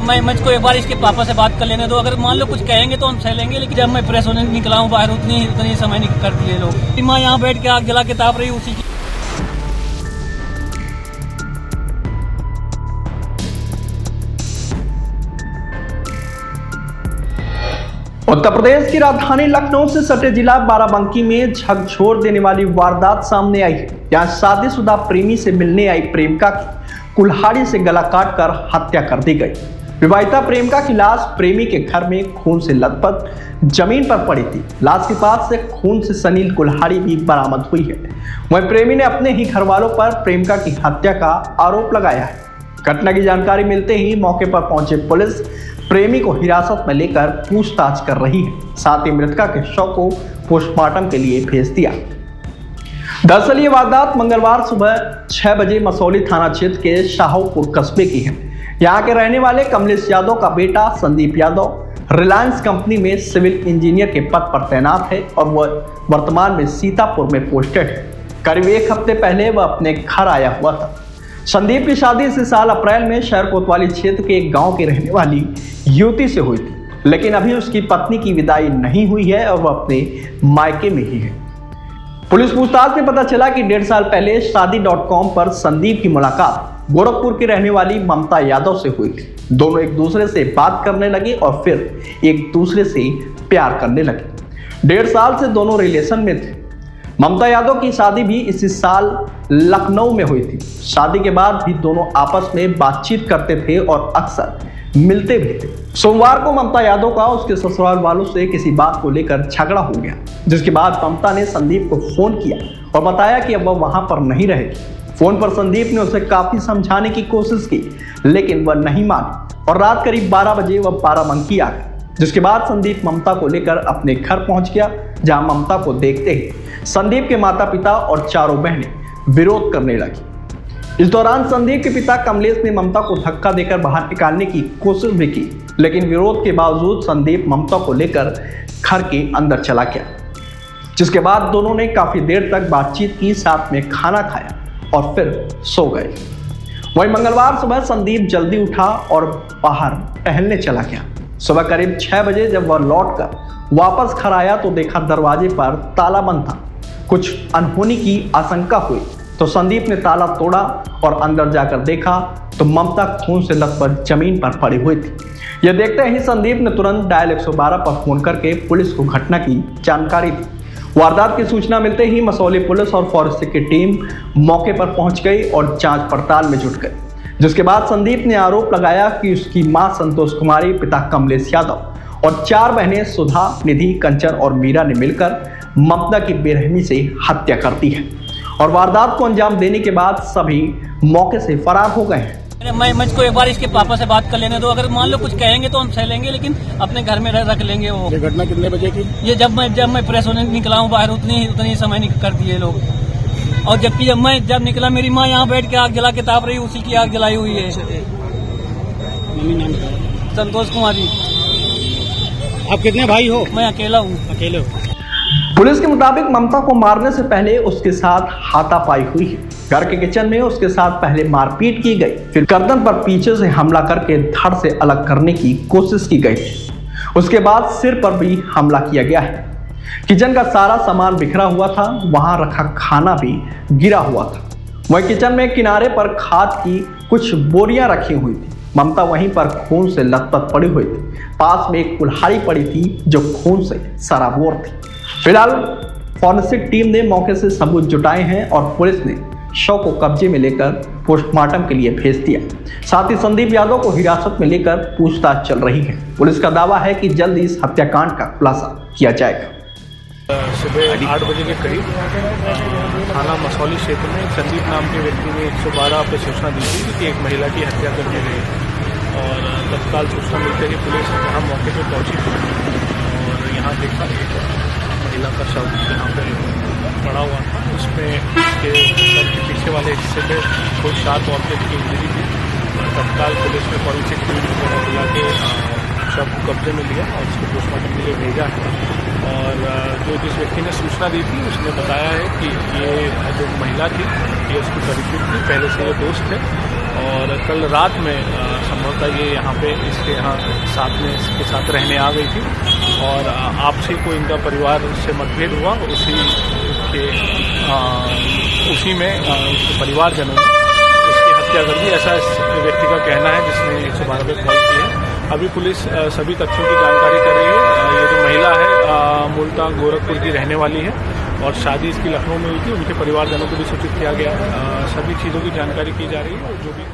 मुझको एक बार इसके पापा से बात कर लेने दो, अगर मान लो कुछ कहेंगे तो हम सह लेंगे, लेकिन जब मैं प्रेस होने निकला हूँ बाहर उतनी समय नहीं कर दिए लोग। माँ यहाँ बैठ के आग जला के ताप रही उसी की। उत्तर प्रदेश की राजधानी लखनऊ से सटे जिला बाराबंकी में झकझोर देने वाली वारदात सामने आई है। यहाँ शादीशुदा प्रेमी से मिलने आई प्रेमिका की कुल्हाड़ी से गला काटकर हत्या कर दी गई। विवाहिता प्रेमिका की लाश प्रेमी के घर में खून से लथपथ जमीन पर पड़ी थी। लाश के पास से खून से सनी कुल्हाड़ी भी बरामद हुई है। वहीं प्रेमी ने अपने ही घर वालों पर प्रेमिका की हत्या का आरोप लगाया है। घटना की जानकारी मिलते ही मौके पर पहुंचे पुलिस प्रेमी को हिरासत में लेकर पूछताछ कर रही है। साथ ही मृतका के शव को पोस्टमार्टम के लिए भेज दिया। दरअसल ये वारदात मंगलवार सुबह 6 बजे मसौली थाना क्षेत्र के शाहपुर कस्बे की है। यहाँ के रहने वाले कमलेश यादव का बेटा संदीप यादव रिलायंस कंपनी में सिविल इंजीनियर के पद पर तैनात है और वह वर्तमान में सीतापुर में पोस्टेड है। करीब 1 हफ्ते पहले वह अपने घर आया हुआ था। संदीप की शादी इस साल अप्रैल में शहर कोतवाली क्षेत्र के एक गांव की रहने वाली युवती से हुई थी, लेकिन अभी उसकी पत्नी की विदाई नहीं हुई है और वह अपने मायके में ही है। पुलिस पूछताछ में पता चला कि 1.5 साल पहले शादी.com पर संदीप की मुलाकात गोरखपुर की रहने वाली ममता यादव से हुई थी। दोनों एक दूसरे से बात करने लगे और फिर एक दूसरे से प्यार करने लगे। 1.5 साल से दोनों रिलेशन में थे। ममता यादव की शादी भी इसी साल लखनऊ में हुई थी। शादी के बाद भी दोनों आपस में बातचीत करते थे और अक्सर मिलते भी थे। सोमवार को ममता यादव का उसके ससुराल वालों से किसी बात को लेकर झगड़ा हो गया, जिसके बाद ममता ने संदीप को फोन किया और बताया कि अब वह वहां पर नहीं रहेगी। फोन पर संदीप ने उसे काफी समझाने की कोशिश की, लेकिन वह नहीं मानी और रात करीब 12 बजे वह बाराबंकी आ गया। जिसके बाद संदीप ममता को लेकर अपने घर पहुंच गया, जहां ममता को देखते ही संदीप के माता पिता और चारों बहनें विरोध करने लगी। इस दौरान संदीप के पिता कमलेश ने ममता को धक्का देकर बाहर निकालने की कोशिश भी की, लेकिन विरोध के बावजूद संदीप ममता को लेकर घर के अंदर चला गया। जिसके बाद दोनों ने काफी देर तक बातचीत की, साथ में खाना खाया और फिर सो गए। वहीं मंगलवार सुबह संदीप जल्दी उठा और बाहर टहलने चला गया। सुबह करीब 6 बजे जब वह लौटकर वापस घर आया तो देखा दरवाजे पर ताला बंद था। कुछ अनहोनी की आशंका हुई तो संदीप ने ताला तोड़ा और अंदर जाकर देखा तो ममता खून से लथपथ जमीन पर पड़ी हुई थी। यह देखते ही संदीप ने तुरंत डायल 112 पर फोन करके पुलिस को घटना की जानकारी दी। वारदात की सूचना मिलते ही मसौली पुलिस और फॉरेंसिक की टीम मौके पर पहुंच गई और जांच पड़ताल में जुट गई। जिसके बाद संदीप ने आरोप लगाया कि उसकी मां संतोष कुमारी, पिता कमलेश यादव और 4 बहनें सुधा, निधि, कंचन और मीरा ने मिलकर ममता की बेरहमी से हत्या कर दी है और वारदात को अंजाम देने के बाद सभी मौके से फरार हो गए हैं। मुझको एक बार इसके पापा से बात कर लेने दो, अगर मान लो कुछ कहेंगे तो हम सह लेंगे, लेकिन अपने घर में रख लेंगे। वो ये घटना कितने बजे की? ये जब मैं प्रेस होने निकला हूँ बाहर उतनी समय नहीं कर दिए लोग। और जबकि जब निकला मेरी माँ यहाँ बैठ के आग जला के ताप रही उसी की आग जलाई हुई है। संतोष कुमारी। आप कितने भाई हो? मैं अकेला हूँ। अकेले हो? पुलिस के मुताबिक ममता को मारने से पहले उसके साथ हाथापाई हुई है। घर के किचन में उसके साथ पहले मारपीट की गई, फिर गर्दन पर पीछे से हमला करके धड़ से अलग करने की कोशिश की गई। उसके बाद सिर पर भी हमला किया गया है। किचन का सारा सामान बिखरा हुआ था, वहां रखा खाना भी गिरा हुआ था। वहीं किचन में किनारे पर खाद की कुछ बोरियां रखी हुई थी। ममता वहीं पर खून से लथपथ पड़ी हुई थी। पास में एक कुल्हाड़ी पड़ी थी जो खून से सराबोर थी। फिलहाल फॉरेंसिक टीम ने मौके से सबूत जुटाए हैं और पुलिस ने शव को कब्जे में लेकर पोस्टमार्टम के लिए भेज दिया। साथ ही संदीप यादव को हिरासत में लेकर पूछताछ चल रही है। पुलिस का दावा है कि जल्द इस हत्याकांड का खुलासा किया जाएगा। सुबह 8 बजे के करीब थाना मसौली क्षेत्र में संदीप नाम के व्यक्ति ने 112 पर सूचना दी थी कि एक महिला की हत्या कर दी गई और तत्काल सूचना मिलते ही पुलिस यहाँ मौके पर पहुंची थी और यहाँ देखा एक महिला का शव यहाँ पर पड़ा हुआ था। उसमें उसके सर के पीछे वाले हिस्से में कोई शार्प ऑब्जेक्ट की इंजरी थी। तत्काल पुलिस ने फॉरेंसिक टीम को बुला के शव कब्जे में लिया और उसको पोस्टमार्टम के लिए भेजा है। और जिस व्यक्ति ने सूचना दी थी उसने बताया है कि ये जो महिला थी ये उसकी परिचित थी, पहले से ये दोस्त थे और कल रात में संभवतः ये यहाँ पे इसके इसके साथ रहने आ गई थी और आपसी को इनका परिवार से मतभेद हुआ। उसी में उसके परिवारजनों ने इसकी हत्या कर दी, ऐसा इस व्यक्ति का कहना है जिसने 112 पे कॉल की है। अभी पुलिस सभी तथ्यों की जानकारी कर रही है। ये जो महिला है मूलतः गोरखपुर की रहने वाली है और शादी इसकी लखनऊ में हुई थी। उनके परिवारजनों को भी सूचित किया गया। सभी चीज़ों की जानकारी की जा रही है और जो भी